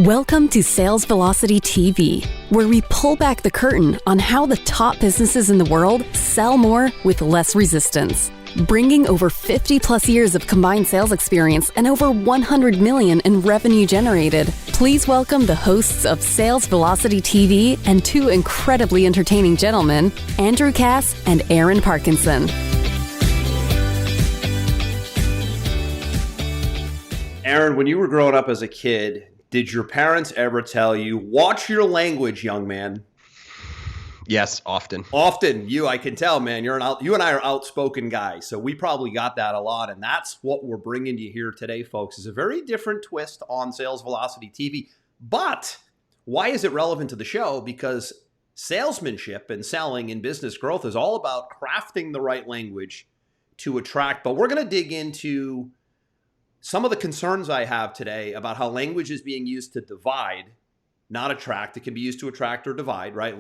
Welcome to Sales Velocity TV, where we pull back the curtain on how the top businesses in the world sell more with less resistance. Bringing over 50 plus years of combined sales experience and over 100 million in revenue generated, please welcome the hosts of Sales Velocity TV and two incredibly entertaining gentlemen, Andrew Cass and Aaron Parkinson. Aaron, when you were growing up as a kid, did your parents ever tell you, watch your language, young man? Yes, often. Often. I can tell, man, you and I are outspoken guys, so we probably got that a lot, and that's what we're bringing you here today, folks, is a very different twist on Sales Velocity TV. But why is it relevant to the show? Because salesmanship and selling and business growth is all about crafting the right language to attract. But we're going to dig into some of the concerns I have today about how language is being used to divide, not attract. It can be used to attract or divide, right?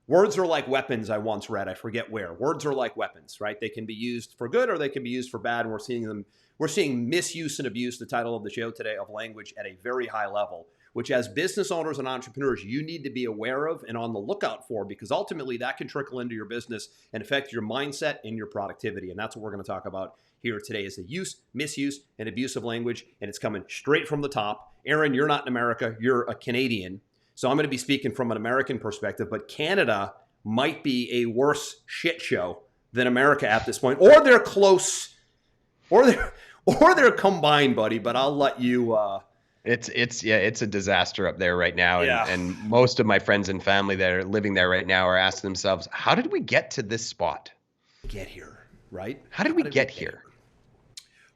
Words are like weapons, I once read. I forget where. Words are like weapons, right? They can be used for good or they can be used for bad. And we're seeing misuse and abuse, the title of the show today, of language at a very high level, which as business owners and entrepreneurs, you need to be aware of and on the lookout for, because ultimately that can trickle into your business and affect your mindset and your productivity. And that's what we're going to talk about here today, is the use, misuse, and abuse of language. And it's coming straight from the top. Aaron, you're not in America. You're a Canadian. So I'm going to be speaking from an American perspective, but Canada might be a worse shit show than America at this point, or they're close, or they're combined, buddy. But I'll let you. It's a disaster up there right now, Yeah. and most of my friends and family that are living there right now are asking themselves, how did we get to this spot? Get here, right? How did we get here?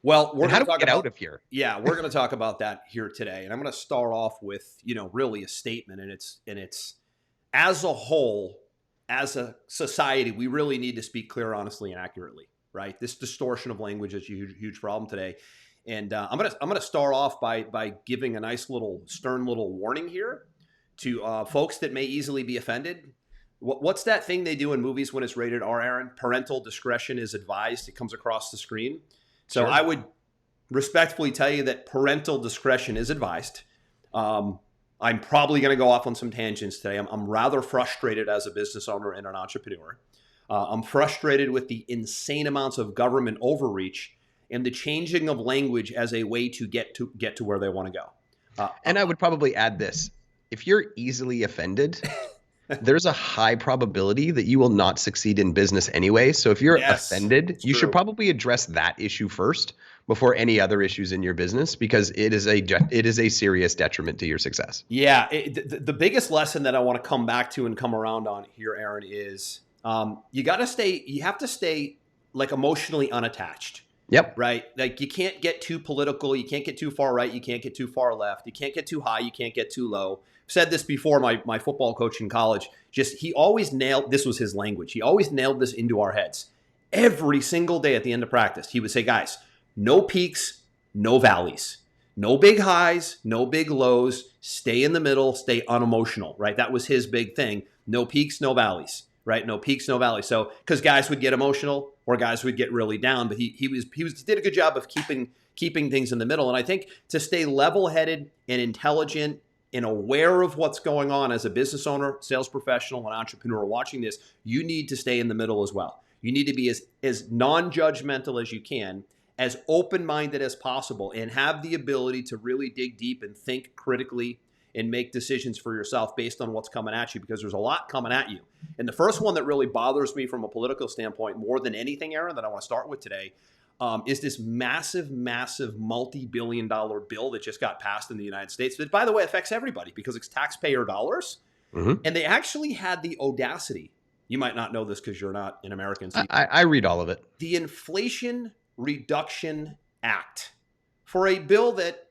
Well, we're how going do to we get out of here? Yeah, we're going to talk about that here today, and I'm going to start off with really a statement, and it's as a whole, as a society, we really need to speak clear, honestly, and accurately, right? This distortion of language is a huge problem today, and I'm gonna start off by giving a nice little stern little warning here to folks that may easily be offended. What's that thing they do in movies when it's rated R, Aaron? Parental discretion is advised. It comes across the screen. So Sure. I would respectfully tell you that parental discretion is advised. I'm probably going to go off on some tangents today. I'm rather frustrated as a business owner and an entrepreneur. I'm frustrated with the insane amounts of government overreach and the changing of language as a way to get to where they want to go. And I would probably add this. If you're easily offended, there's a high probability that you will not succeed in business anyway. So if you're offended, you should probably address that issue first before any other issues in your business, because it is a serious detriment to your success. Yeah. The biggest lesson that I want to come back to and come around on here, Aaron, is you have to stay like emotionally unattached. Yep. Right. Like you can't get too political. You can't get too far right. You can't get too far left. You can't get too high. You can't get too low. I've said this before. My football coach in college, he always nailed, this was his language. He always nailed this into our heads. Every single day at the end of practice, he would say, guys, no peaks, no valleys, no big highs, no big lows, stay in the middle, stay unemotional, right? That was his big thing. No peaks, no valleys, right? No peaks, no valleys. So, because guys would get emotional or guys would get really down, but he did a good job of keeping things in the middle. And I think to stay level-headed and intelligent and aware of what's going on as a business owner, sales professional, and entrepreneur watching this, you need to stay in the middle as well. You need to be as non-judgmental as you can, as open-minded as possible, and have the ability to really dig deep and think critically and make decisions for yourself based on what's coming at you, because there's a lot coming at you. And the first one that really bothers me from a political standpoint more than anything, Aaron, that I want to start with today, is this massive multi-billion-dollar bill that just got passed in the United States that, by the way, affects everybody because it's taxpayer dollars. Mm-hmm. And they actually had the audacity. You might not know this because you're not an American. So I read all of it. The Inflation Reduction Act, for a bill that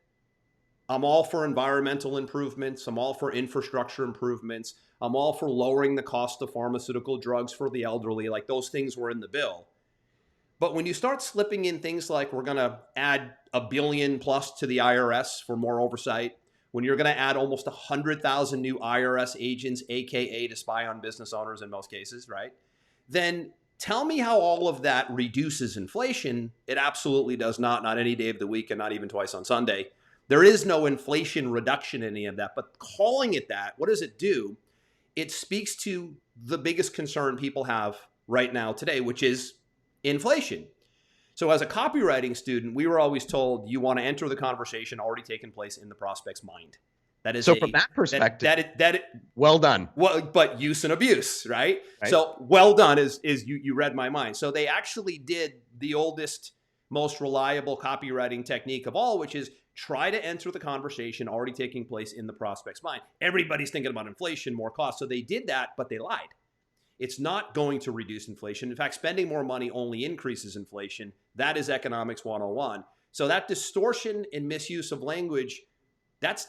I'm all for environmental improvements. I'm all for infrastructure improvements. I'm all for lowering the cost of pharmaceutical drugs for the elderly. Like, those things were in the bill. But when you start slipping in things like we're going to add $1 billion plus to the IRS for more oversight, when you're going to add almost 100,000 new IRS agents, AKA to spy on business owners in most cases, right? Then tell me how all of that reduces inflation. It absolutely does not any day of the week, and not even twice on Sunday. There is no inflation reduction in any of that. But calling it that, what does it do? It speaks to the biggest concern people have right now today, which is inflation. So as a copywriting student, we were always told you want to enter the conversation already taking place in the prospect's mind. That is so from that perspective, well done. Well, but use and abuse, right? So well done is you read my mind. So they actually did the oldest, most reliable copywriting technique of all, which is try to enter the conversation already taking place in the prospect's mind. Everybody's thinking about inflation, more cost. So they did that, but they lied. It's not going to reduce inflation. In fact, spending more money only increases inflation. That is economics 101. So that distortion and misuse of language, that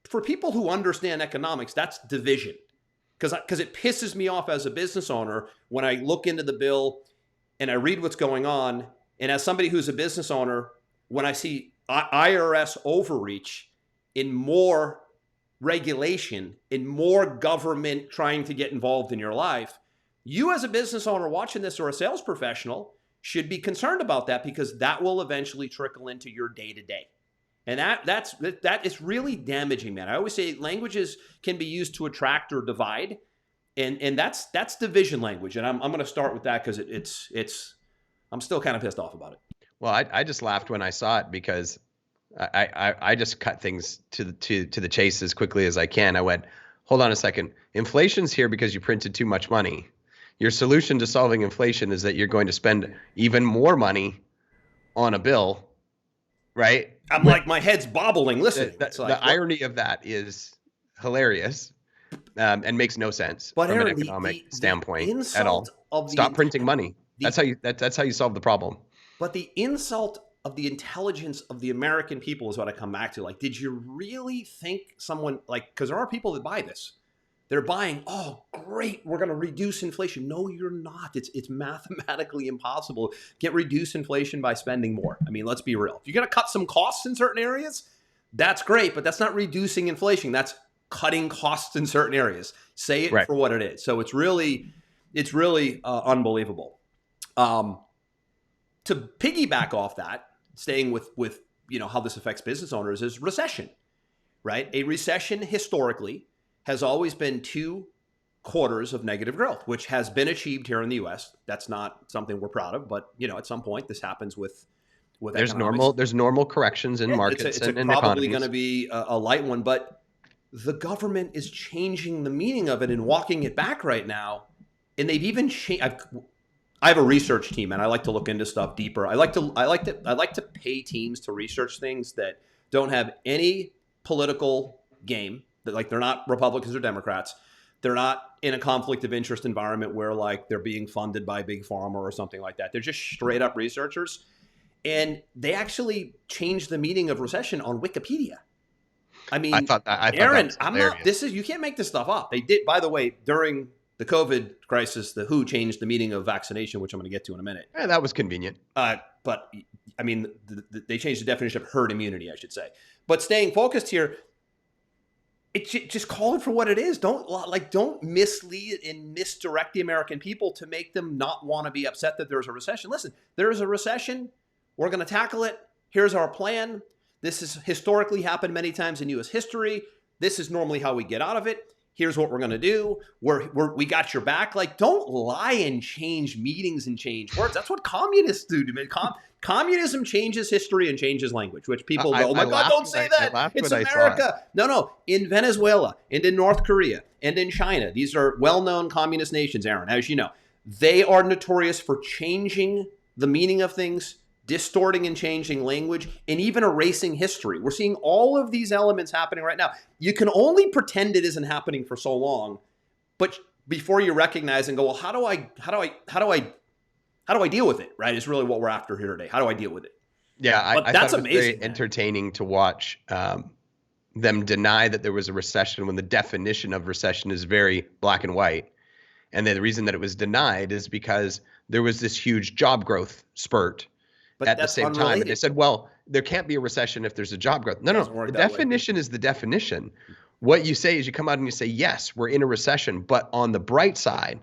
for people who understand economics, that's division. Because it pisses me off as a business owner when I look into the bill and I read what's going on. And as somebody who's a business owner, when I see IRS overreach in more regulation, in more government trying to get involved in your life, you as a business owner watching this or a sales professional should be concerned about that, because that will eventually trickle into your day-to-day. And that is really damaging, man. I always say languages can be used to attract or divide, and that's division language. And I'm going to start with that because it's I'm still kind of pissed off about it. Well, I just laughed when I saw it because I just cut things to the chase as quickly as I can. I went, hold on a second. Inflation's here because you printed too much money. Your solution to solving inflation is that you're going to spend even more money on a bill, right? I'm like, my head's bobbling listening. The irony of that is hilarious and makes no sense from an economic standpoint at all. Stop printing money. That's how you solve the problem. But the insult of the intelligence of the American people is what I come back to. Like, did you really think someone, like, because there are people that buy this. They're buying, oh, great, we're going to reduce inflation. No, you're not. It's mathematically impossible. Get reduce inflation by spending more. I mean, let's be real. If you're going to cut some costs in certain areas, that's great, but that's not reducing inflation. That's cutting costs in certain areas. Say it for what it is. So it's really unbelievable. To piggyback off that, staying with how this affects business owners, is recession, right? A recession historically has always been 2 quarters of negative growth, which has been achieved here in the U.S. That's not something we're proud of, but at some point this happens with there's normal corrections in markets and in probably going to be a light one, but the government is changing the meaning of it and walking it back right now, and they've even changed. I have a research team, and I like to look into stuff deeper. I like to pay teams to research things that don't have any political game. That, like, they're not Republicans or Democrats. They're not in a conflict of interest environment where, like, they're being funded by Big Pharma or something like that. They're just straight up researchers, and they actually changed the meaning of recession on Wikipedia. I mean, Aaron, you can't make this stuff up. They did, by the way, during the COVID crisis, the WHO changed the meaning of vaccination, which I'm going to get to in a minute. Yeah, that was convenient. But I mean, they changed the definition of herd immunity, I should say. But staying focused here, just call it for what it is. Don't mislead and misdirect the American people to make them not want to be upset that there's a recession. Listen, there is a recession. We're going to tackle it. Here's our plan. This has historically happened many times in U.S. history. This is normally how we get out of it. Here's what we're going to do. We got your back. Like, don't lie and change meetings and change words. That's what communists do. Communism changes history and changes language, which people go, oh my God, don't say that. It's America. No. In Venezuela and in North Korea and in China, these are well-known communist nations, Aaron, as you know. They are notorious for changing the meaning of things, distorting and changing language, and even erasing history. We're seeing all of these elements happening right now. You can only pretend it isn't happening for so long, but before you recognize and go, well, how do I deal with it? Right? Is really what we're after here today. How do I deal with it? Yeah, I thought it was very entertaining to watch them deny that there was a recession when the definition of recession is very black and white. And then the reason that it was denied is because there was this huge job growth spurt. But at the same time, and they said, well, there can't be a recession if there's a job growth. No. The definition is the definition. What you say is you come out and you say, yes, we're in a recession. But on the bright side,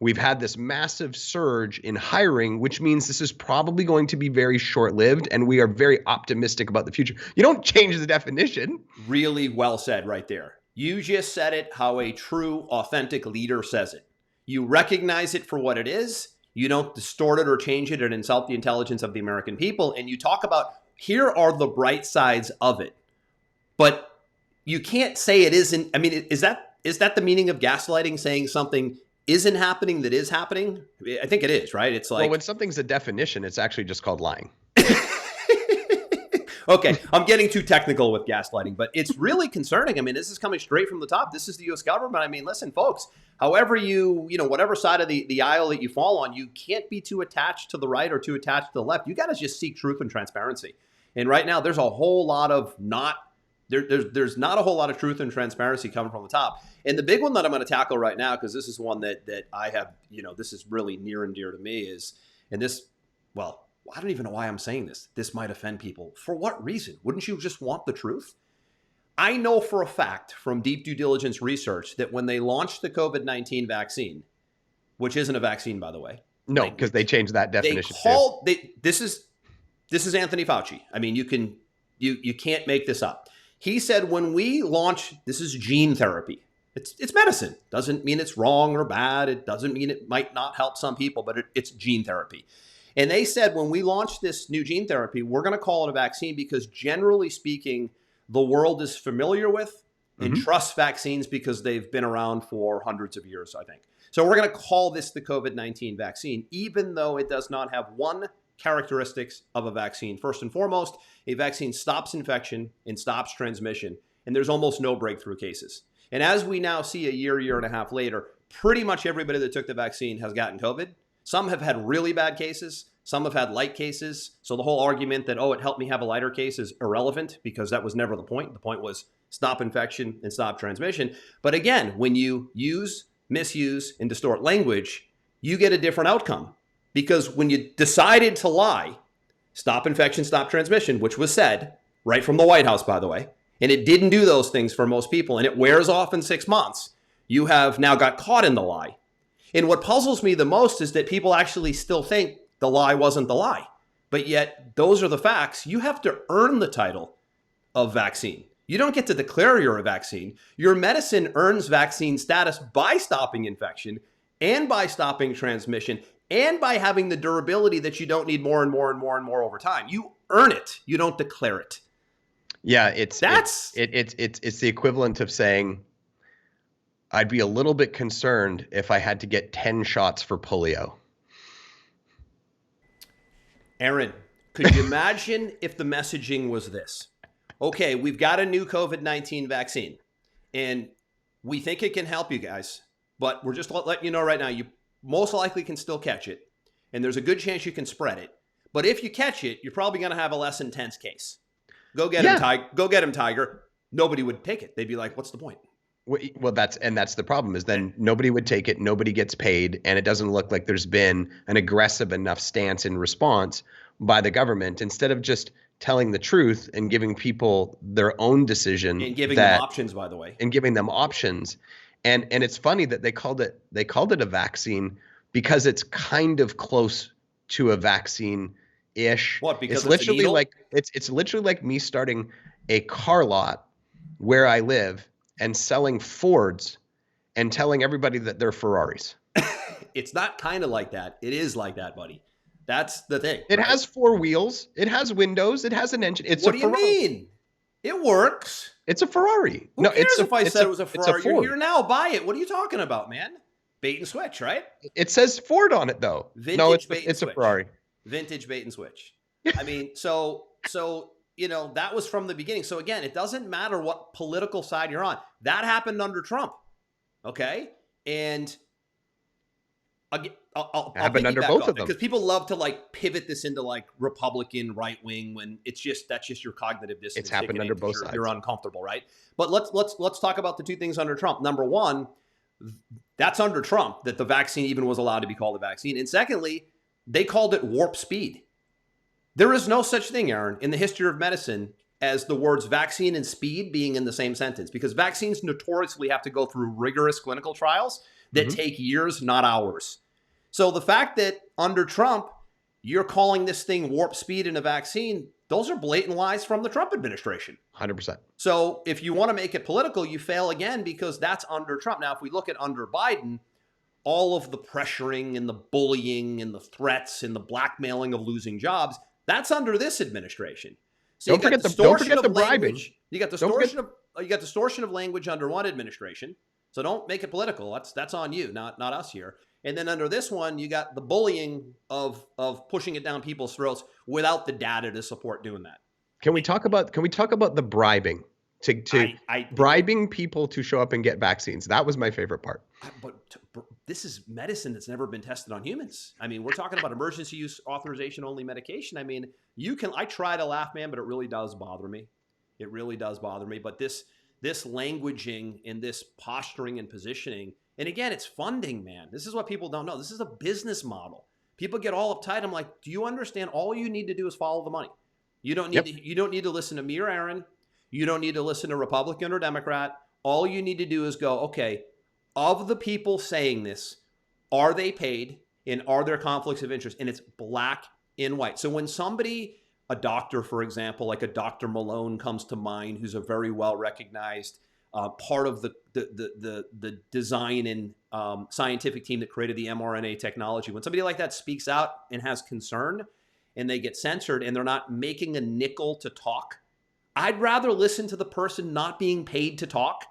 We've had this massive surge in hiring, which means this is probably going to be very short-lived, and we are very optimistic about the future. You don't change the definition. Really well said right there. You just said it how a true, authentic leader says it. You recognize it for what it is. You don't distort it or change it and insult the intelligence of the American people. And you talk about, here are the bright sides of it. But you can't say it isn't. I mean, is that the meaning of gaslighting, saying something isn't happening that is happening? I think it is, right? It's like, well, when something's a definition, it's actually just called lying. Okay, I'm getting too technical with gaslighting, but it's really concerning. I mean, this is coming straight from the top. This is the U.S. government. I mean, listen, folks, however whatever side of the aisle that you fall on, you can't be too attached to the right or too attached to the left. You got to just seek truth and transparency. And right now, there's a whole lot of there's not a whole lot of truth and transparency coming from the top. And the big one that I'm going to tackle right now, because this is one that I have, this is really near and dear to me, is, and this, well, I don't even know why I'm saying this. This might offend people. For what reason? Wouldn't you just want the truth? I know for a fact from deep due diligence research that when they launched the COVID-19 vaccine, which isn't a vaccine, by the way. No, because they changed that definition. This is Anthony Fauci. I mean, you can't make this up. He said when we launch, this is gene therapy. It's medicine. Doesn't mean it's wrong or bad. It doesn't mean it might not help some people, but it's gene therapy. And they said, when we launch this new gene therapy, we're going to call it a vaccine because generally speaking, the world is familiar with and trusts vaccines because they've been around for hundreds of years, I think. So we're going to call this the COVID-19 vaccine, even though it does not have one characteristics of a vaccine. First and foremost, a vaccine stops infection and stops transmission, and there's almost no breakthrough cases. And as we now see a year and a half later, pretty much everybody that took the vaccine has gotten COVID. Some have had really bad cases. Some have had light cases. So the whole argument that, it helped me have a lighter case is irrelevant because that was never the point. The point was stop infection and stop transmission. But again, when you use, misuse, and distort language, you get a different outcome. Because when you decided to lie, stop infection, stop transmission, which was said right from the White House, by the way, and it didn't do those things for most people, and it wears off in 6 months, you have now got caught in the lie. And what puzzles me the most is that people actually still think the lie wasn't the lie. But yet, those are the facts. You have to earn the title of vaccine. You don't get to declare you're a vaccine. Your medicine earns vaccine status by stopping infection and by stopping transmission and by having the durability that you don't need more and more and more and more over time. You earn it. You don't declare it. Yeah, it's the equivalent of saying, I'd be a little bit concerned if I had to get 10 shots for polio. Aaron, could you imagine if the messaging was this? Okay, we've got a new COVID-19 vaccine, and we think it can help you guys, but we're just letting you know right now, you most likely can still catch it, and there's a good chance you can spread it. But if you catch it, you're probably going to have a less intense case. Go get him, Tiger. Nobody would take it. They'd be like, what's the point? Well, that's the problem is then nobody would take it. Nobody gets paid. And it doesn't look like there's been an aggressive enough stance in response by the government instead of just telling the truth and giving people their own decision and giving them options, by the way, and giving them options. And it's funny that they called it a vaccine because it's kind of close to a vaccine-ish. What? Because it's literally like it's literally like me starting a car lot where I live and selling Fords and telling everybody that they're Ferraris. It's not kind of like that. It is like that, buddy. That's the thing. It has 4 wheels. It has windows. It has an engine. It's what a Ferrari. What do you mean? It works. It's a Ferrari. Who cares if I said it was a Ferrari? You're here now. Buy it. What are you talking about, man? Bait and switch, right? It says Ford on it, though. Vintage it's a Ferrari. Vintage bait and switch. I mean, so that was from the beginning. So again, it doesn't matter what political side you're on. That happened under Trump. Okay? And I'll happened under both of them. because people love to pivot this into Republican right wing when that's just your cognitive dissonance. It's happened under both sides. You're uncomfortable, right? But let's talk about the two things under Trump. Number one, that's under Trump that the vaccine even was allowed to be called a vaccine. And secondly, they called it warp speed. There is no such thing, Aaron, in the history of medicine as the words vaccine and speed being in the same sentence, because vaccines notoriously have to go through rigorous clinical trials. that take years, not hours. So the fact that under Trump, you're calling this thing warp speed in a vaccine, those are blatant lies from the Trump administration. 100%. So if you want to make it political, you fail again because that's under Trump. Now, if we look at under Biden, all of the pressuring and the bullying and the threats and the blackmailing of losing jobs, that's under this administration. So don't forget the bribing. You got distortion of language under one administration. So don't make it political. That's on you, not us here. And then under this one, you got the bullying of pushing it down people's throats without the data to support doing that. Can we talk about the bribing bribing people to show up and get vaccines? That was my favorite part. But this is medicine that's never been tested on humans. I mean, we're talking about emergency use authorization only medication. I mean, I try to laugh, man, but it really does bother me. It really does bother me. But this languaging and this posturing and positioning, and again, it's funding, man. This is what people don't know. This is a business model. People get all uptight. I'm like, do you understand? All you need to do is follow the money. You don't need to listen to me or Aaron. You don't need to listen to Republican or Democrat. All you need to do is go, okay, of the people saying this, are they paid and are there conflicts of interest? And it's black and white. So when somebody, a doctor, for example, like a Dr. Malone comes to mind, who's a very well-recognized part of the design and scientific team that created the mRNA technology. When somebody like that speaks out and has concern and they get censored and they're not making a nickel to talk, I'd rather listen to the person not being paid to talk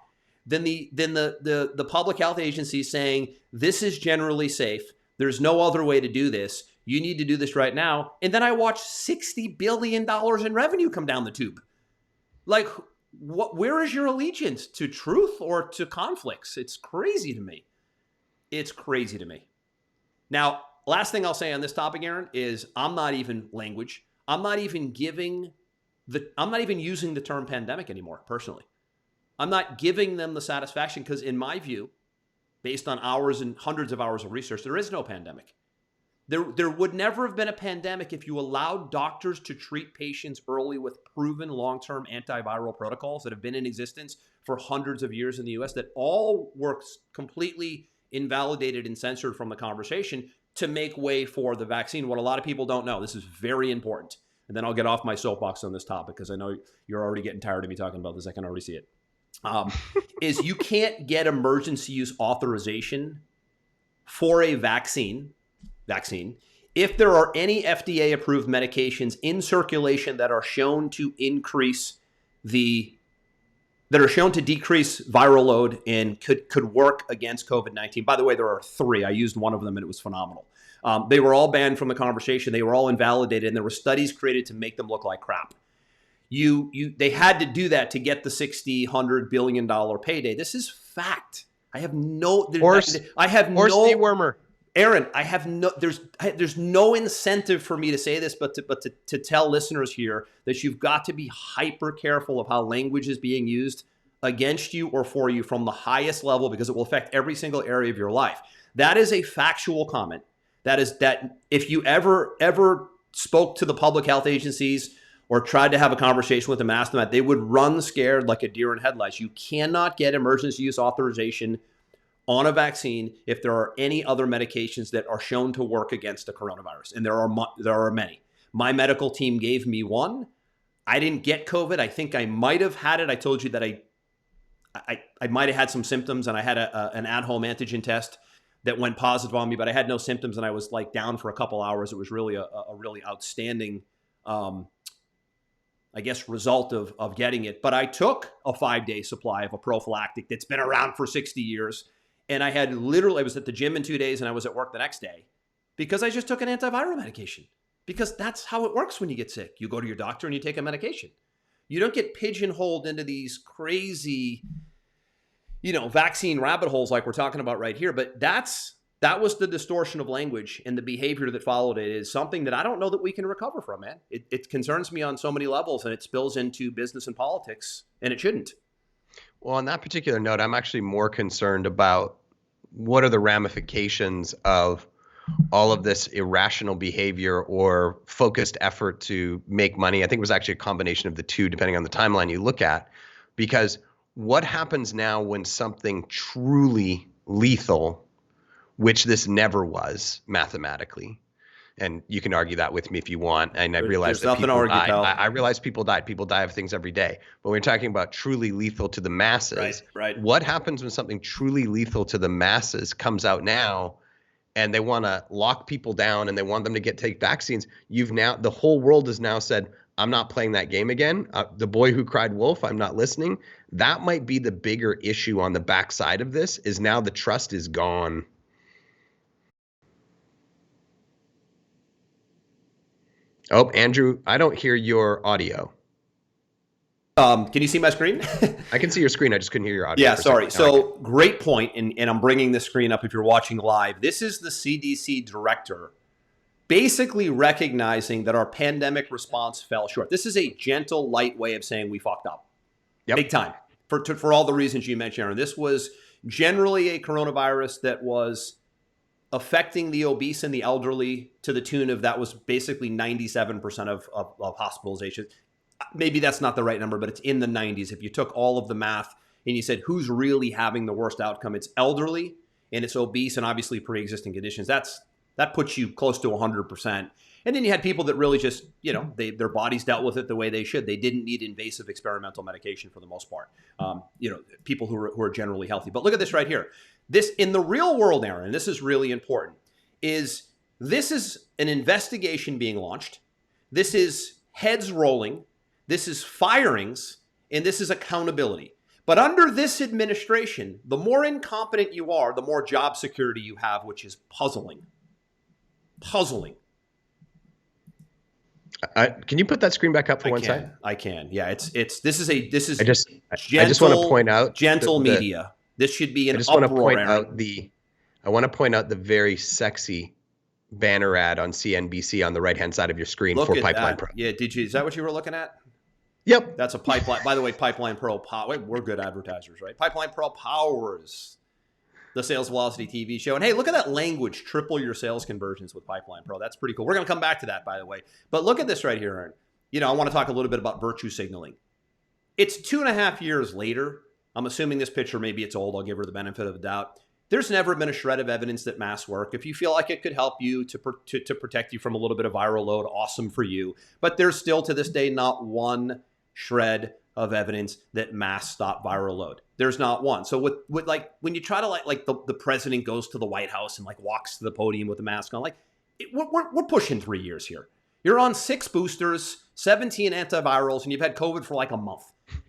than the public health agency saying, this is generally safe. There's no other way to do this. You need to do this right now. And then I watch $60 billion in revenue come down the tube. Like, where is your allegiance? To truth or to conflicts? It's crazy to me. It's crazy to me. Now, last thing I'll say on this topic, Aaron, is I'm not even language. I'm not even using the term pandemic anymore, personally. I'm not giving them the satisfaction because in my view, based on hours and hundreds of hours of research, there is no pandemic. There would never have been a pandemic if you allowed doctors to treat patients early with proven long-term antiviral protocols that have been in existence for hundreds of years in the US that all were completely invalidated and censored from the conversation to make way for the vaccine. What a lot of people don't know, this is very important. And then I'll get off my soapbox on this topic because I know you're already getting tired of me talking about this. I can already see it. Is you can't get emergency use authorization for a vaccine if there are any FDA approved medications in circulation that are shown to decrease viral load and could work against COVID-19. By the way, there are 3. I used one of them and it was phenomenal. They were all banned from the conversation. They were all invalidated and there were studies created to make them look like crap. They had to do that to get the $60, $100 billion payday. This is fact. I have no dewormer. Aaron, there's no incentive for me to say this, but to tell listeners here that you've got to be hyper careful of how language is being used against you or for you from the highest level because it will affect every single area of your life. That is a factual comment. That if you ever spoke to the public health agencies or tried to have a conversation with them, asked them that, they would run scared like a deer in headlights. You cannot get emergency use authorization on a vaccine if there are any other medications that are shown to work against the coronavirus. And there are many. My medical team gave me one. I didn't get COVID. I think I might have had it. I told you that I might have had some symptoms and I had an at-home antigen test that went positive on me, but I had no symptoms and I was like down for a couple hours. It was really a really outstanding, result of getting it. But I took a 5-day supply of a prophylactic that's been around for 60 years. And I was at the gym in 2 days and I was at work the next day because I just took an antiviral medication because that's how it works when you get sick. You go to your doctor and you take a medication. You don't get pigeonholed into these crazy, vaccine rabbit holes like we're talking about right here. But that was the distortion of language, and the behavior that followed it is something that I don't know that we can recover from, man. It concerns me on so many levels and it spills into business and politics, and it shouldn't. Well, on that particular note, I'm actually more concerned about what are the ramifications of all of this irrational behavior or focused effort to make money. I think it was actually a combination of the two, depending on the timeline you look at. Because what happens now when something truly lethal which this never was mathematically. And you can argue that with me if you want. And I realize that people die. I realize people die. People die of things every day. But when we're talking about truly lethal to the masses, right. What happens when something truly lethal to the masses comes out now and they want to lock people down and they want them to take vaccines? The whole world has now said, I'm not playing that game again. The boy who cried wolf, I'm not listening. That might be the bigger issue on the backside of this, is now the trust is gone. Oh, Andrew, I don't hear your audio. Can you see my screen? I can see your screen. I just couldn't hear your audio. Yeah, sorry. So great point, and I'm bringing the screen up if you're watching live. This is the CDC director basically recognizing that our pandemic response fell short. This is a gentle, light way of saying we fucked up. Yep. Big time. For all the reasons you mentioned, Aaron. This was generally a coronavirus that was affecting the obese and the elderly to the tune of, that was basically 97% of hospitalizations. Maybe that's not the right number, but it's in the 90s. If you took all of the math and you said who's really having the worst outcome, it's elderly and it's obese and obviously pre-existing conditions. That puts you close to 100%. And then you had people that really just, their bodies dealt with it the way they should. They didn't need invasive experimental medication for the most part. People who are generally healthy. But look at this right here. This, in the real world, Aaron, this is really important, this is an investigation being launched. This is heads rolling. This is firings, and this is accountability. But under this administration, the more incompetent you are, the more job security you have, which is puzzling. Puzzling. Can you put that screen back up for one second? I can. Yeah, I just want to point out gentle media. This should be an uproar. I want to point out the very sexy banner ad on CNBC on the right-hand side of your screen for Pipeline Pro. Yeah, is that what you were looking at? Yep. That's a pipeline. By the way, Pipeline Pro, we're good advertisers, right? Pipeline Pro powers the Sales Velocity TV show. And hey, look at that language, triple your sales conversions with Pipeline Pro. That's pretty cool. We're going to come back to that, by the way. But look at this right here, Aaron. I want to talk a little bit about virtue signaling. It's 2.5 years later. I'm assuming this picture, maybe it's old. I'll give her the benefit of the doubt. There's never been a shred of evidence that masks work. If you feel like it could help you to protect you from a little bit of viral load, awesome for you. But there's still, to this day, not one shred of evidence that masks stop viral load. There's not one. So with like, when you try to like the president goes to the White House and like walks to the podium with a mask on, we're pushing 3 years here. You're on 6 boosters, 17 antivirals, and you've had COVID for like a month.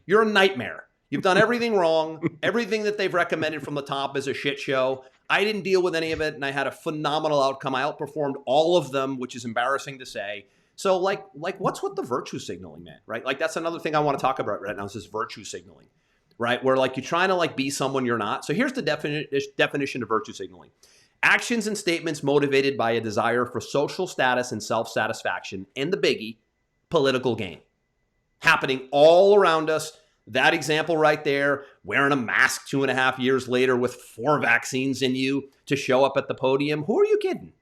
You're a nightmare. You've done everything wrong. Everything that they've recommended from the top is a shit show. I didn't deal with any of it, and I had a phenomenal outcome. I outperformed all of them, which is embarrassing to say. So like what's with the virtue signaling, man, right? Like that's another thing I want to talk about right now is this virtue signaling, right? Where like you're trying to like be someone you're not. So here's the definition of virtue signaling. Actions and statements motivated by a desire for social status and self-satisfaction, and the biggie, political gain. Happening all around us. That example right there, wearing a mask 2.5 years later with 4 vaccines in you to show up at the podium. Who are you kidding?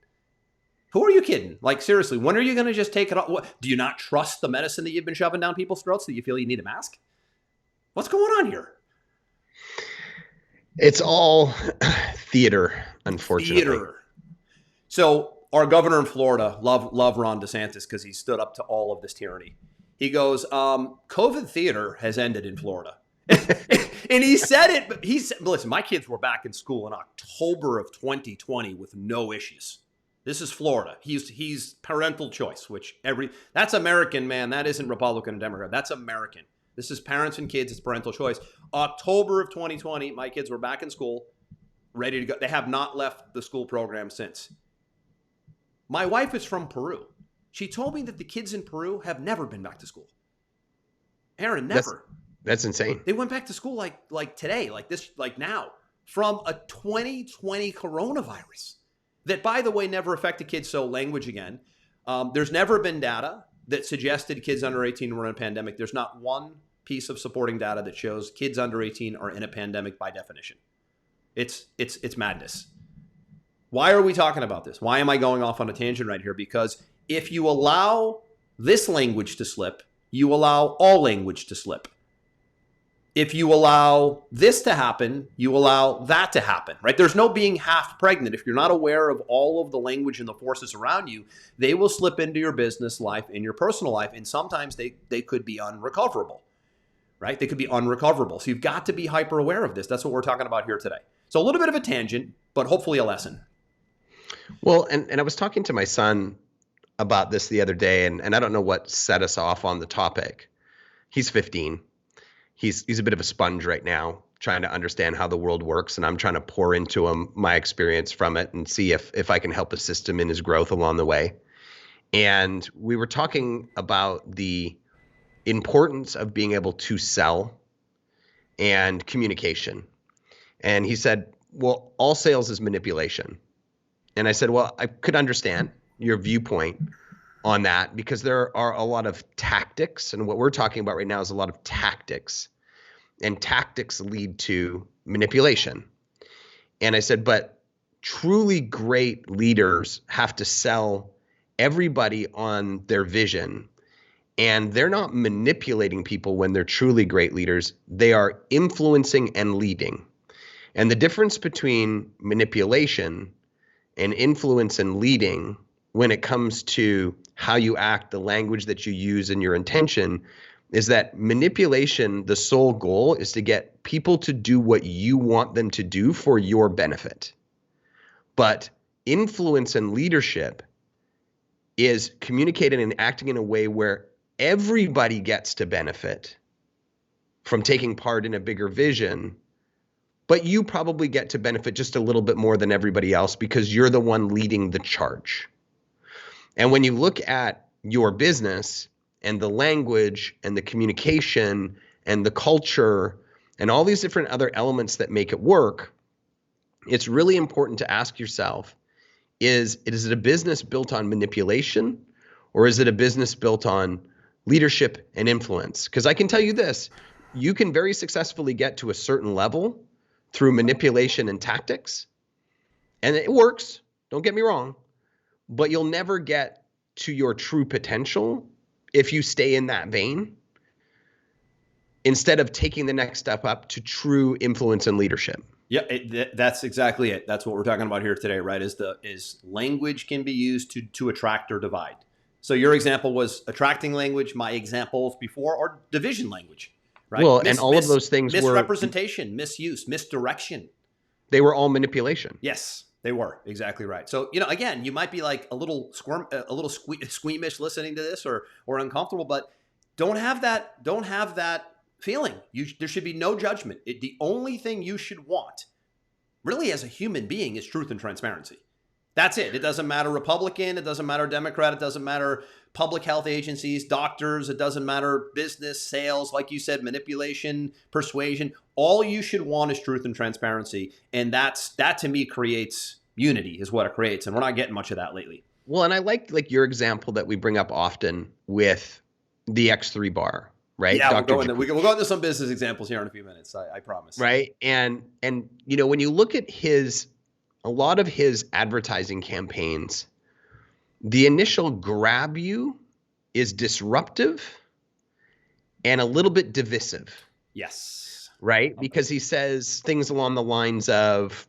Who are you kidding? Like, seriously, when are you going to just take it off? Do you not trust the medicine that you've been shoving down people's throats that you feel you need a mask? What's going on here? It's all theater, unfortunately. Theater. So our governor in Florida, love Ron DeSantis because he stood up to all of this tyranny. He goes, COVID theater has ended in Florida. And he said it, but listen, my kids were back in school in October of 2020 with no issues. This is Florida. He's parental choice, that's American, man. That isn't Republican and Democrat. That's American. This is parents and kids. It's parental choice. October of 2020, my kids were back in school, ready to go. They have not left the school program since. My wife is from Peru. She told me that the kids in Peru have never been back to school. Aaron, never. That's insane. They went back to school like today, like now, from a 2020 coronavirus that, by the way, never affected kids. So language again. There's never been data that suggested kids under 18 were in a pandemic. There's not one piece of supporting data that shows kids under 18 are in a pandemic by definition. It's madness. Why are we talking about this? Why am I going off on a tangent right here? Because if you allow this language to slip, you allow all language to slip. If you allow this to happen, you allow that to happen, right? There's no being half pregnant. If you're not aware of all of the language and the forces around you, they will slip into your business life and your personal life. And sometimes they could be unrecoverable, right? They could be unrecoverable. So you've got to be hyper aware of this. That's what we're talking about here today. So a little bit of a tangent, but hopefully a lesson. Well, and I was talking to my son about this the other day, and I don't know what set us off on the topic. He's 15. He's a bit of a sponge right now, trying to understand how the world works, and I'm trying to pour into him my experience from it and see if I can help assist him in his growth along the way. And we were talking about the importance of being able to sell and communication. And he said, well, all sales is manipulation. And I said, well, I could understand your viewpoint on that because there are a lot of tactics. And what we're talking about right now is a lot of tactics. And tactics lead to manipulation. And I said, but truly great leaders have to sell everybody on their vision. And they're not manipulating people when they're truly great leaders. They are influencing and leading. And the difference between manipulation and influence and leading when it comes to how you act, the language that you use, and your intention is that manipulation, the sole goal is to get people to do what you want them to do for your benefit. But influence and leadership is communicating and acting in a way where everybody gets to benefit from taking part in a bigger vision, but you probably get to benefit just a little bit more than everybody else because you're the one leading the charge. And when you look at your business and the language and the communication and the culture and all these different other elements that make it work, it's really important to ask yourself, is it a business built on manipulation or is it a business built on leadership and influence? Because I can tell you this, you can very successfully get to a certain level through manipulation and tactics, and it works, don't get me wrong, but you'll never get to your true potential if you stay in that vein instead of taking the next step up to true influence and leadership. Yeah, that's exactly it. That's what we're talking about here today, right? Is language can be used to attract or divide. So your example was attracting language. My examples before are division language, right? Well, and all of those things were misrepresentation, misuse, misdirection. They were all manipulation. Yes, they were exactly right. So again, you might be like a little squeamish listening to this or uncomfortable, but don't have that feeling. There should be no judgment. The only thing you should want, really, as a human being, is truth and transparency. That's it. It doesn't matter Republican. It doesn't matter Democrat. It doesn't matter public health agencies, doctors. It doesn't matter business, sales, like you said, manipulation, persuasion. All you should want is truth and transparency. And that to me creates unity is what it creates. And we're not getting much of that lately. Well, and I like your example that we bring up often with the X3 bar, right? Yeah, we'll go into some business examples here in a few minutes. I promise. Right. And when you look at a lot of his advertising campaigns, the initial grab you is disruptive and a little bit divisive. Yes. Right? Okay. Because he says things along the lines of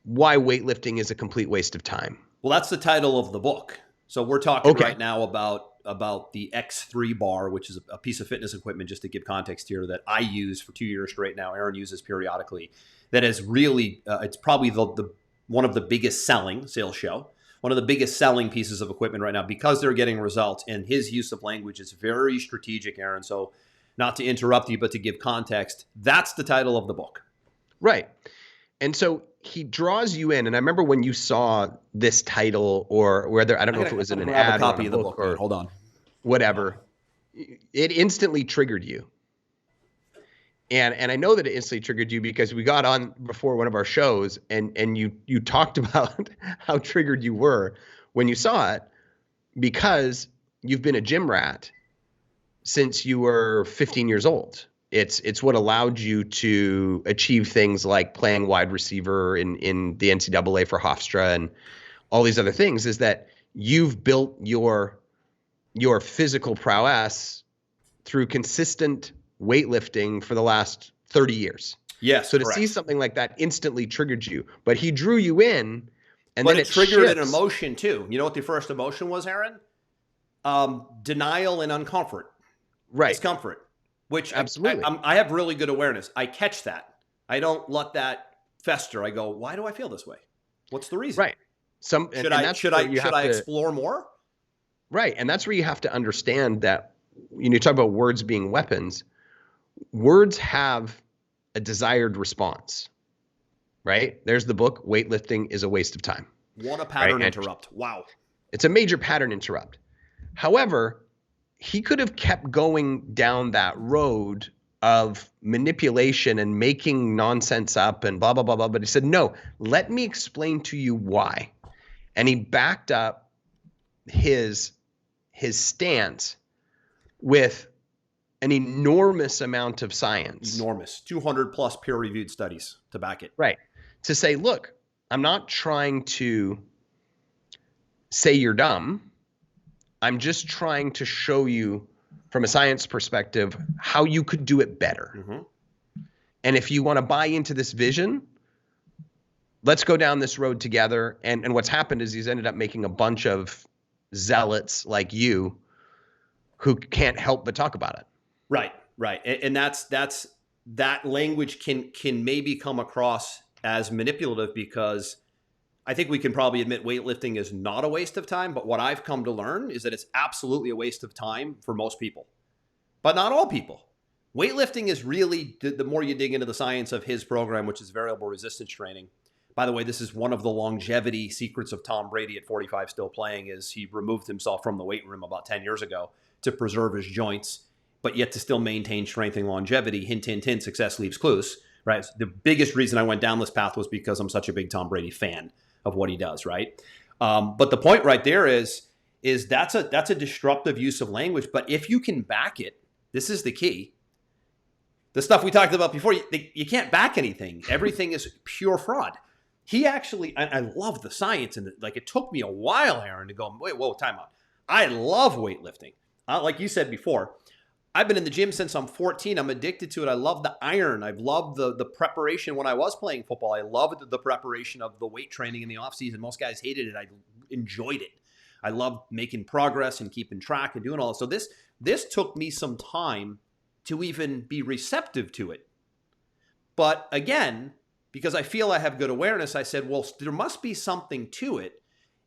why weightlifting is a complete waste of time. Well, that's the title of the book. So we're talking right now about the X3 bar, which is a piece of fitness equipment, just to give context here, that I use for 2 years straight now. Aaron uses periodically. That is really, it's probably the one of the biggest selling sales show, one of the biggest selling pieces of equipment right now because they're getting results. And his use of language is very strategic, Aaron. So not to interrupt you, but to give context, that's the title of the book. Right. And so he draws you in. And I remember when you saw this title or whether, I don't know if it was in an ad copy or of the book or hold on, whatever, it instantly triggered you. And I know that it instantly triggered you because we got on before one of our shows and you talked about how triggered you were when you saw it because you've been a gym rat since you were 15 years old. It's what allowed you to achieve things like playing wide receiver in the NCAA for Hofstra and all these other things, is that you've built your physical prowess through consistent weightlifting for the last 30 years. Yes. So to correct. see something like that instantly triggered you, but he drew you in, and but then it triggered an shifts. emotion too. You know what the first emotion was, Aaron? Denial and uncomfort. Right. Discomfort, which Absolutely. I have really good awareness. I catch that. I don't let that fester. I go, why do I feel this way? What's the reason? Right. Should I explore more? Right. And that's where you have to understand that when you talk about words being weapons, words have a desired response, right? There's the book, Weightlifting is a Waste of Time. What a pattern interrupt. Wow. It's a major pattern interrupt. However, he could have kept going down that road of manipulation and making nonsense up and blah, blah, blah, blah. But he said, no, let me explain to you why. And he backed up his stance with an enormous amount of science. Enormous. 200 plus peer-reviewed studies to back it. Right. To say, look, I'm not trying to say you're dumb. I'm just trying to show you from a science perspective how you could do it better. Mm-hmm. And if you want to buy into this vision, let's go down this road together. And what's happened is he's ended up making a bunch of zealots like you who can't help but talk about it. Right. And that's that language can maybe come across as manipulative, because I think we can probably admit weightlifting is not a waste of time, but what I've come to learn is that it's absolutely a waste of time for most people, but not all people. Weightlifting is really, the more you dig into the science of his program, which is variable resistance training. By the way, this is one of the longevity secrets of Tom Brady at 45 still playing, is he removed himself from the weight room about 10 years ago to preserve his joints, but yet to still maintain strength and longevity. Hint, hint, hint, success leaves clues, right? The biggest reason I went down this path was because I'm such a big Tom Brady fan of what he does, right? But the point right there is that's a disruptive use of language. But if you can back it, this is the key. The stuff we talked about before, you can't back anything. Everything is pure fraud. He actually, I love the science, and it took me a while, Aaron, to go, wait, whoa, time out. I love weightlifting. Like you said before, I've been in the gym since I'm 14. I'm addicted to it. I love the iron. I've loved the preparation when I was playing football. I loved the preparation of the weight training in the offseason. Most guys hated it. I enjoyed it. I loved making progress and keeping track and doing all that. So this took me some time to even be receptive to it. But again, because I feel I have good awareness, I said, well, there must be something to it.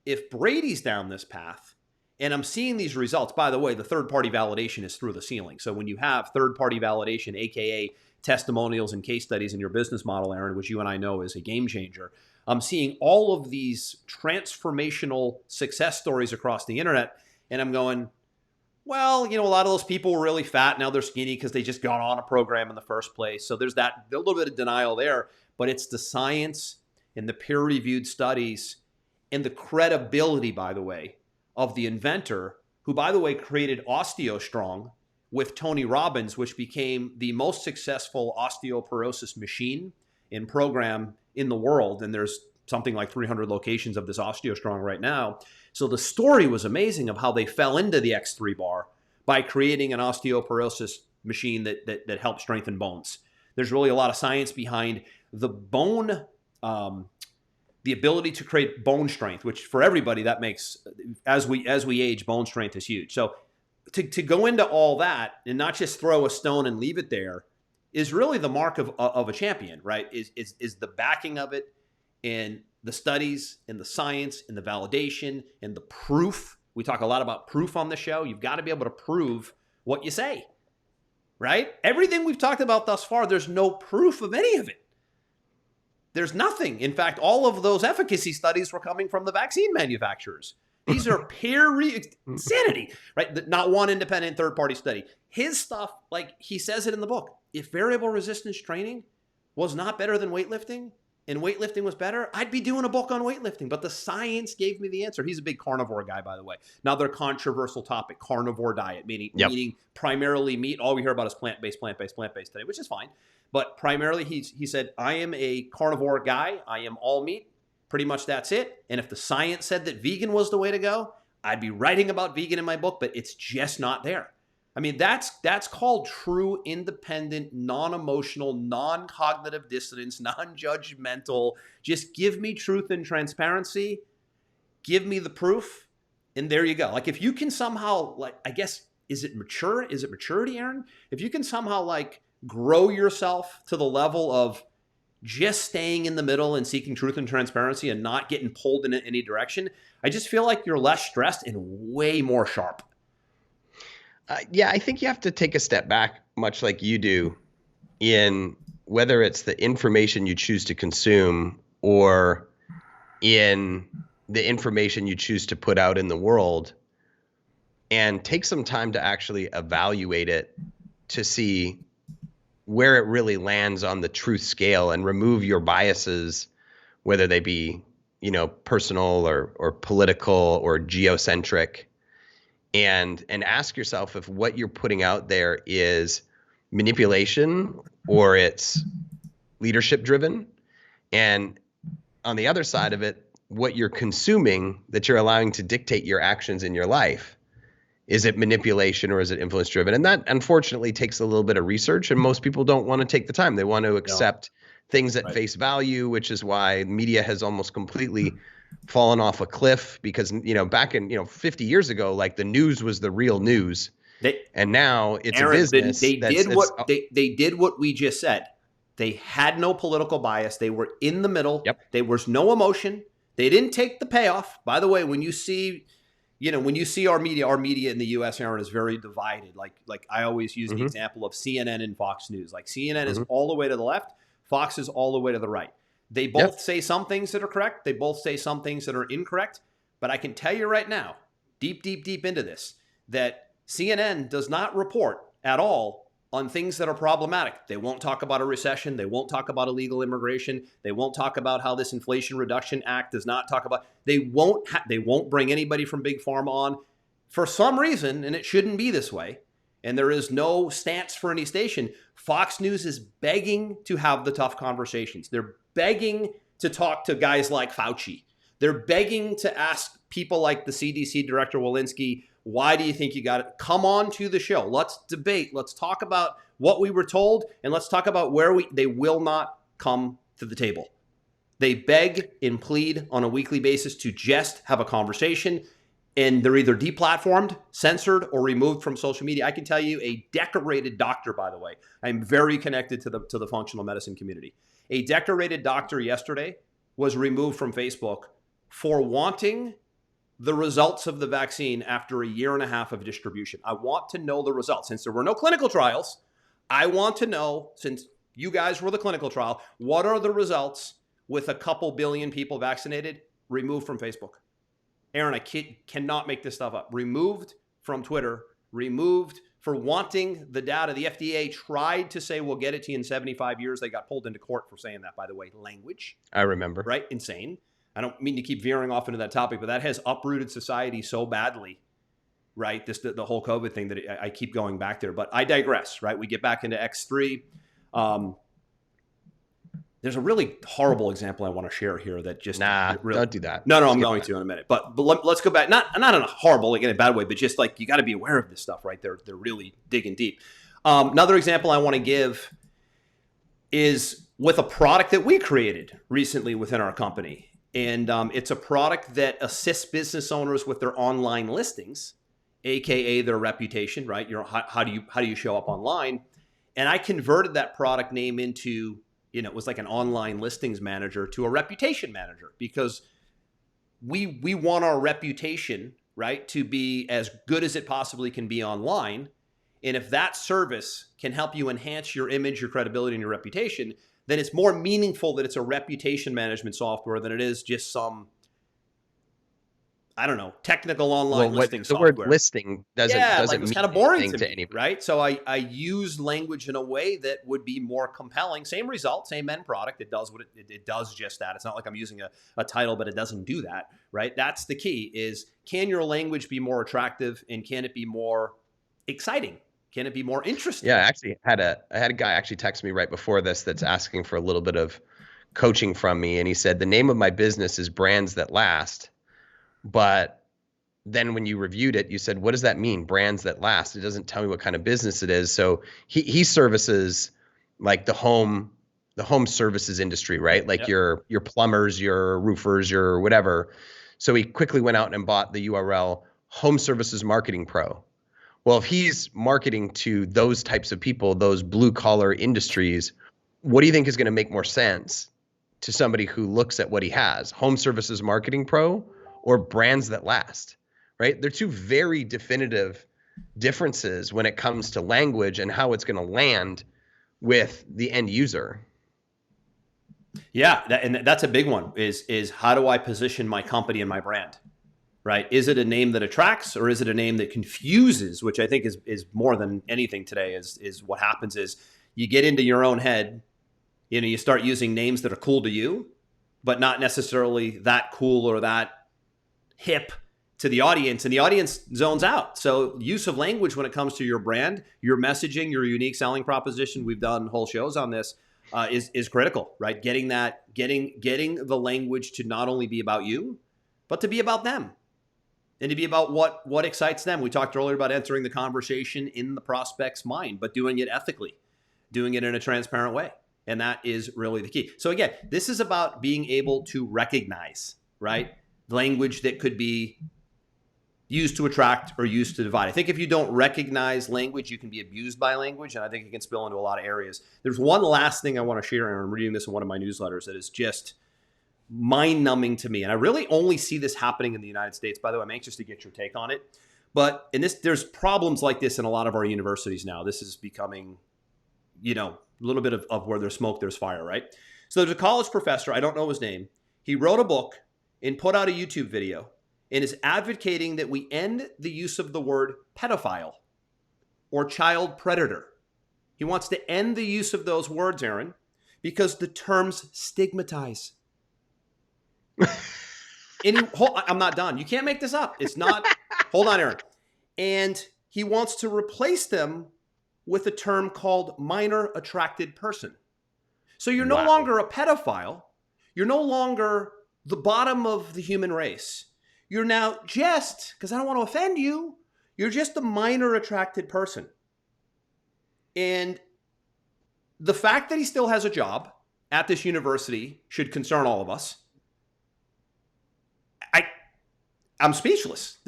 If Brady's down this path, and I'm seeing these results, by the way, the third-party validation is through the ceiling. So when you have third-party validation, AKA testimonials and case studies in your business model, Aaron, which you and I know is a game changer, I'm seeing all of these transformational success stories across the internet, and I'm going, well, a lot of those people were really fat. Now they're skinny because they just got on a program in the first place. So there's a little bit of denial there, but it's the science and the peer-reviewed studies and the credibility, by the way, of the inventor, who, by the way, created OsteoStrong with Tony Robbins, which became the most successful osteoporosis machine and program in the world. And there's something like 300 locations of this OsteoStrong right now. So the story was amazing of how they fell into the X3 bar by creating an osteoporosis machine that helped strengthen bones. There's really a lot of science behind the bone, the ability to create bone strength, which for everybody that makes, as we age, bone strength is huge. So to go into all that and not just throw a stone and leave it there is really the mark of a champion, right? Is the backing of it, and the studies and the science and the validation and the proof. We talk a lot about proof on the show. You've got to be able to prove what you say, right? Everything we've talked about thus far, there's no proof of any of it. There's nothing. In fact, all of those efficacy studies were coming from the vaccine manufacturers. These are insanity, right? Not one independent third-party study. His stuff, like he says it in the book, if variable resistance training was not better than weightlifting and weightlifting was better, I'd be doing a book on weightlifting. But the science gave me the answer. He's a big carnivore guy, by the way. Another controversial topic, carnivore diet, meaning eating primarily meat. All we hear about is plant-based today, which is fine. But primarily, he said, I am a carnivore guy. I am all meat. Pretty much that's it. And if the science said that vegan was the way to go, I'd be writing about vegan in my book, but it's just not there. I mean, that's called true independent, non-emotional, non-cognitive dissonance, non-judgmental. Just give me truth and transparency. Give me the proof, and there you go. Like if you can somehow, like, I guess, is it maturity, Aaron? If you can somehow like grow yourself to the level of just staying in the middle and seeking truth and transparency and not getting pulled in any direction, I just feel like you're less stressed and way more sharp. Yeah, I think you have to take a step back, much like you do, in whether it's the information you choose to consume or in the information you choose to put out in the world, and take some time to actually evaluate it to see where it really lands on the truth scale and remove your biases, whether they be, personal or political or geocentric, and ask yourself if what you're putting out there is manipulation or it's leadership driven. And on the other side of it, what you're consuming that you're allowing to dictate your actions in your life, is it manipulation or is it influence driven? And that unfortunately takes a little bit of research, and most people don't want to take the time. They want to accept things at face value, which is why media has almost completely fallen off a cliff, because, back in, 50 years ago, like the news was the real news. And now it's Aaron, a business. They did what we just said. They had no political bias. They were in the middle. Yep. There was no emotion. They didn't take the payoff. By the way, when you see our media in the U.S., Aaron, is very divided. Like I always use the example of CNN and Fox News. Like CNN is all the way to the left. Fox is all the way to the right. They both say some things that are correct. They both say some things that are incorrect. But I can tell you right now, deep into this, that CNN does not report at all on things that are problematic. They won't talk about a recession. They won't talk about illegal immigration. They won't talk about how this Inflation Reduction Act does not talk about. They won't bring anybody from Big Pharma on for some reason, and it shouldn't be this way. And there is no stance for any station. Fox News is begging to have the tough conversations. They're begging to talk to guys like Fauci. They're begging to ask people like the CDC Director Walensky, why do you think you got it? Come on to the show. Let's debate. Let's talk about what we were told, and let's talk about they will not come to the table. They beg and plead on a weekly basis to just have a conversation, and they're either deplatformed, censored, or removed from social media. I can tell you, a decorated doctor, by the way, I'm very connected to the functional medicine community. A decorated doctor yesterday was removed from Facebook for wanting the results of the vaccine after a year and a half of distribution. I want to know the results. Since there were no clinical trials, I want to know, since you guys were the clinical trial, what are the results with a couple billion people vaccinated, removed from Facebook? Aaron, I cannot make this stuff up. Removed from Twitter, removed for wanting the data. The FDA tried to say, we'll get it to you in 75 years. They got pulled into court for saying that, by the way. Language. I remember. Right? Insane. I don't mean to keep veering off into that topic, but that has uprooted society so badly, right? The whole COVID thing that I keep going back there. But I digress, right? We get back into X3. There's a really horrible example I want to share here that just don't do that. No, I'm going to in a minute. But let's go back. Not in a horrible, like in a bad way, but just like you got to be aware of this stuff, right? They're really digging deep. Another example I want to give is with a product that we created recently within our company. And it's a product that assists business owners with their online listings, aka their reputation, right? How do you show up online? And I converted that product name into, it was like an online listings manager to a reputation manager, because we want our reputation, right, to be as good as it possibly can be online. And if that service can help you enhance your image, your credibility, and your reputation, then it's more meaningful that it's a reputation management software than it is just some, I don't know, technical online listing software. The word listing doesn't it's kind of boring to me, right? So I use language in a way that would be more compelling. Same result, same end product. It does what it does, just that. It's not like I'm using a title, but it doesn't do that, right? That's the key, is can your language be more attractive, and can it be more exciting? Can it be more interesting? Yeah, I actually had a guy actually text me right before this that's asking for a little bit of coaching from me. And he said, the name of my business is Brands That Last, but then when you reviewed it, you said, what does that mean? Brands that last. It doesn't tell me what kind of business it is. So he services like the home services industry, right? Like your plumbers, your roofers, your whatever. So he quickly went out and bought the URL Home Services Marketing Pro. Well, if he's marketing to those types of people, those blue collar industries, what do you think is going to make more sense to somebody who looks at what he has? Home Services Marketing Pro or Brands That Last, right? They're two very definitive differences when it comes to language and how it's going to land with the end user. Yeah, and that's a big one is how do I position my company and my brand, right? Is it a name that attracts or is it a name that confuses, which I think is more than anything today is what happens is you get into your own head, you start using names that are cool to you, but not necessarily that cool or that hip to the audience, and the audience zones out. So use of language when it comes to your brand, your messaging, your unique selling proposition, we've done whole shows on this, is critical, right? Getting the language to not only be about you, but to be about them and to be about what excites them. We talked earlier about entering the conversation in the prospect's mind, but doing it ethically, doing it in a transparent way. And that is really the key. So again, this is about being able to recognize, right? Language that could be used to attract or used to divide. I think if you don't recognize language, you can be abused by language, and I think it can spill into a lot of areas. There's one last thing I want to share, and I'm reading this in one of my newsletters that is just mind-numbing to me, and I really only see this happening in the United States. By the way, I'm anxious to get your take on it. But there's problems like this in a lot of our universities now. This is becoming, a little bit of where there's smoke, there's fire, right? So there's a college professor, I don't know his name. He wrote a book and put out a YouTube video and is advocating that we end the use of the word pedophile or child predator. He wants to end the use of those words, Aaron, because the terms stigmatize. I'm not done. You can't make this up. It's not. Hold on, Aaron. And he wants to replace them with a term called minor attracted person. So you're no longer a pedophile. You're no longer the bottom of the human race. You're now just, because I don't want to offend you, you're just a minor attracted person. And the fact that he still has a job at this university should concern all of us. I'm speechless.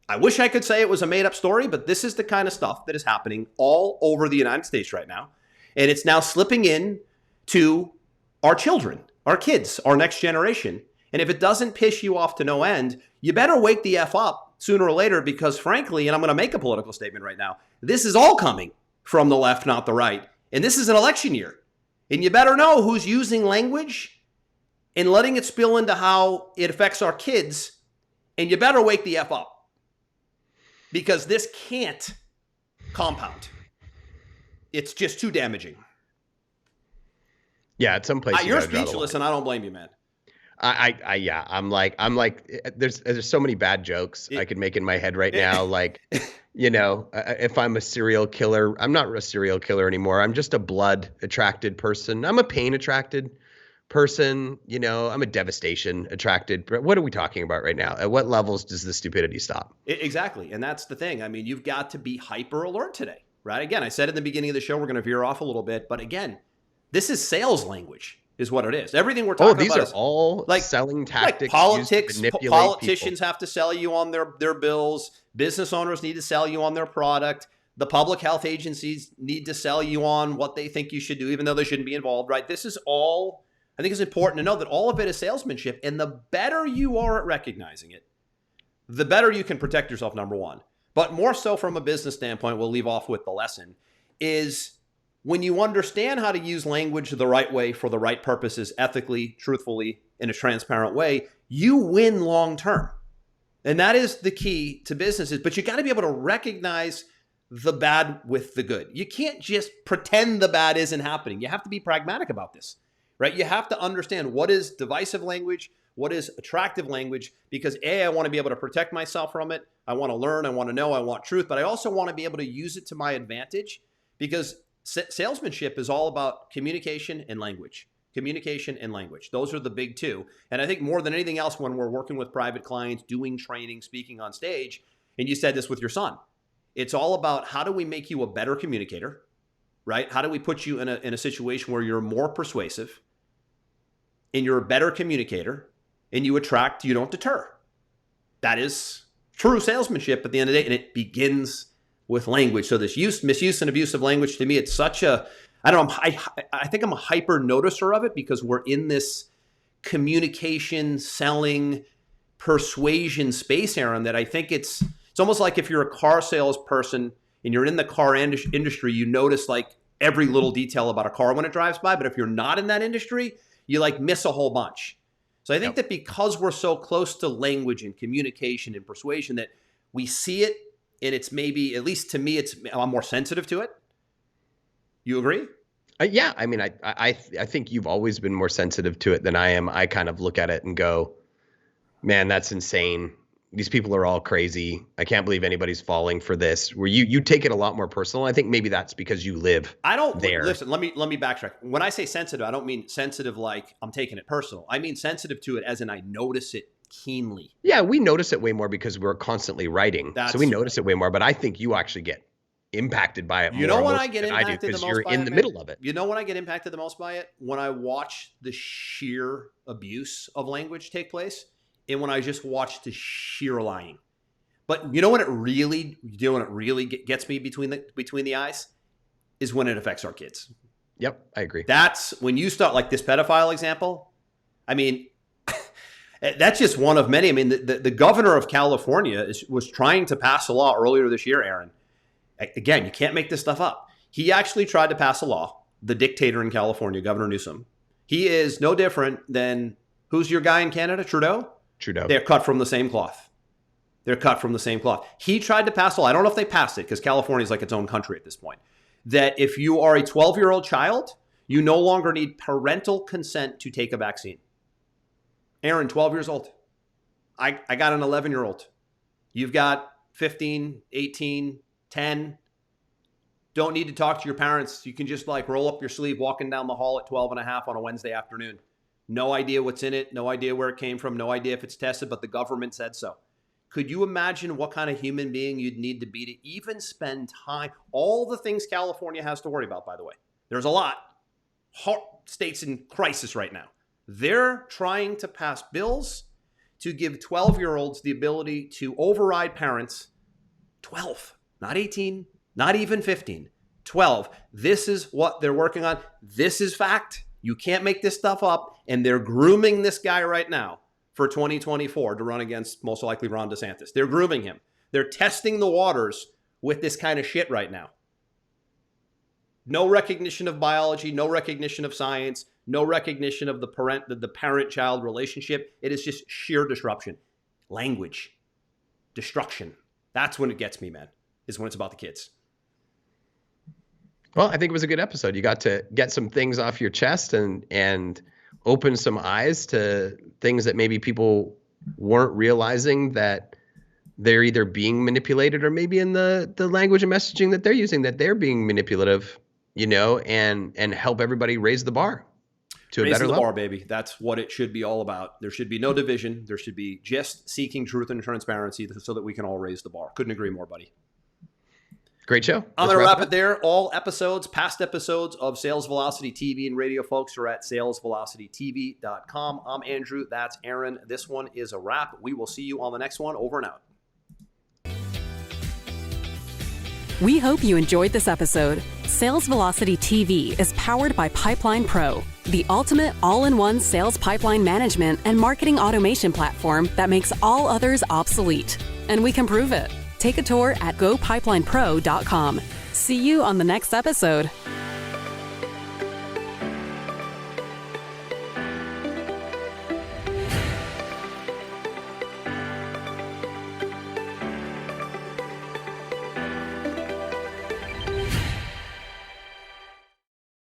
I wish I could say it was a made-up story, but this is the kind of stuff that is happening all over the United States right now. And it's now slipping in to our children, our kids, our next generation. And if it doesn't piss you off to no end, you better wake the F up sooner or later, because frankly, and I'm going to make a political statement right now, this is all coming from the left, not the right. And this is an election year. And you better know who's using language and letting it spill into how it affects our kids. And you better wake the F up, because this can't compound. It's just too damaging. Yeah, at some place you're speechless, and I don't blame you, man. I'm like, there's so many bad jokes I could make in my head right now. Like, if I'm a serial killer, I'm not a serial killer anymore. I'm just a blood attracted person. I'm a pain attracted person. I'm a devastation attracted. What are we talking about right now? At what levels does the stupidity stop? Exactly. And that's the thing. I mean, you've got to be hyper alert today, right? Again, I said in the beginning of the show, we're going to veer off a little bit, but again, this is sales language. Is what it is. Everything we're talking about these are all like selling tactics. Like politicians have to sell you on their bills. Business owners need to sell you on their product. The public health agencies need to sell you on what they think you should do, even though they shouldn't be involved, right? This is all, I think it's important to know that all of it is salesmanship. And the better you are at recognizing it, the better you can protect yourself, number one. But more so from a business standpoint, we'll leave off with the lesson, is when you understand how to use language the right way for the right purposes, ethically, truthfully, in a transparent way, you win long term. And that is the key to businesses. But you got to be able to recognize the bad with the good. You can't just pretend the bad isn't happening. You have to be pragmatic about this, right? You have to understand what is divisive language, what is attractive language, because I want to be able to protect myself from it. I want to learn, I want to know, I want truth, but I also want to be able to use it to my advantage, because salesmanship is all about communication and language. Communication and language. Those are the big two. And I think more than anything else, when we're working with private clients, doing training, speaking on stage, and you said this with your son, it's all about how do we make you a better communicator, right? How do we put you in a situation where you're more persuasive and you're a better communicator and you attract, you don't deter. That is true salesmanship at the end of the day, and it begins with language. So this misuse and abuse of language, to me, it's such a, I don't know, I think I'm a hyper noticer of it because we're in this communication, selling, persuasion space, Aaron, that I think it's almost like if you're a car salesperson and you're in the car industry, you notice like every little detail about a car when it drives by. But if you're not in that industry, you like miss a whole bunch. So I think that because we're so close to language and communication and persuasion that we see it, and it's maybe, at least to me, I'm more sensitive to it. You agree? Yeah. I mean, I think you've always been more sensitive to it than I am. I kind of look at it and go, man, that's insane. These people are all crazy. I can't believe anybody's falling for this. Where you take it a lot more personal. I think maybe that's because you live there. Listen, let me backtrack. When I say sensitive, I don't mean sensitive like I'm taking it personal. I mean sensitive to it as in I notice it keenly. Yeah, we notice it way more because we're constantly writing. So we notice it way more, but I think you actually get impacted by it more. You know when I get impacted the most by it? Because you're in the middle of it. You know when I get impacted the most by it? When I watch the sheer abuse of language take place. And when I just watch the sheer lying. But you know when it really gets me between the eyes is when it affects our kids. Yep, I agree. That's when you start, like this pedophile example. I mean, that's just one of many. I mean, the governor of California was trying to pass a law earlier this year, Aaron. Again, you can't make this stuff up. He actually tried to pass a law, the dictator in California, Governor Newsom. He is no different than, who's your guy in Canada, Trudeau? They're cut from the same cloth. He tried to pass a law. I don't know if they passed it because California is like its own country at this point. That if you are a 12-year-old child, you no longer need parental consent to take a vaccine. Aaron, 12 years old. I got an 11-year-old. You've got 15, 18, 10. Don't need to talk to your parents. You can just like roll up your sleeve walking down the hall at 12 and a half on a Wednesday afternoon. No idea what's in it. No idea where it came from. No idea if it's tested, but the government said so. Could you imagine what kind of human being you'd need to be to even spend time? All the things California has to worry about, by the way. There's a lot. States in crisis right now. They're trying to pass bills to give 12-year-olds the ability to override parents. 12, not 18, not even 15, 12. This is what they're working on. This is fact. You can't make this stuff up. And they're grooming this guy right now for 2024 to run against most likely Ron DeSantis. They're grooming him. They're testing the waters with this kind of shit right now. No recognition of biology, no recognition of science, no recognition of the parent-child relationship. It is just sheer disruption. Language. Destruction. That's when it gets me, man, is when it's about the kids. Well, I think it was a good episode. You got to get some things off your chest and open some eyes to things that maybe people weren't realizing that they're either being manipulated or maybe in the language and messaging that they're using that they're being manipulative, and help everybody raise the bar to a better level. Raise the bar, baby. That's what it should be all about. There should be no division. There should be just seeking truth and transparency so that we can all raise the bar. Couldn't agree more, buddy. Great show. I'm going to wrap it there. All episodes, past episodes of Sales Velocity TV and radio, folks, are at salesvelocitytv.com. I'm Andrew. That's Aaron. This one is a wrap. We will see you on the next one. Over and out. We hope you enjoyed this episode. Sales Velocity TV is powered by Pipeline Pro, the ultimate all-in-one sales pipeline management and marketing automation platform that makes all others obsolete. And we can prove it. Take a tour at gopipelinepro.com. See you on the next episode.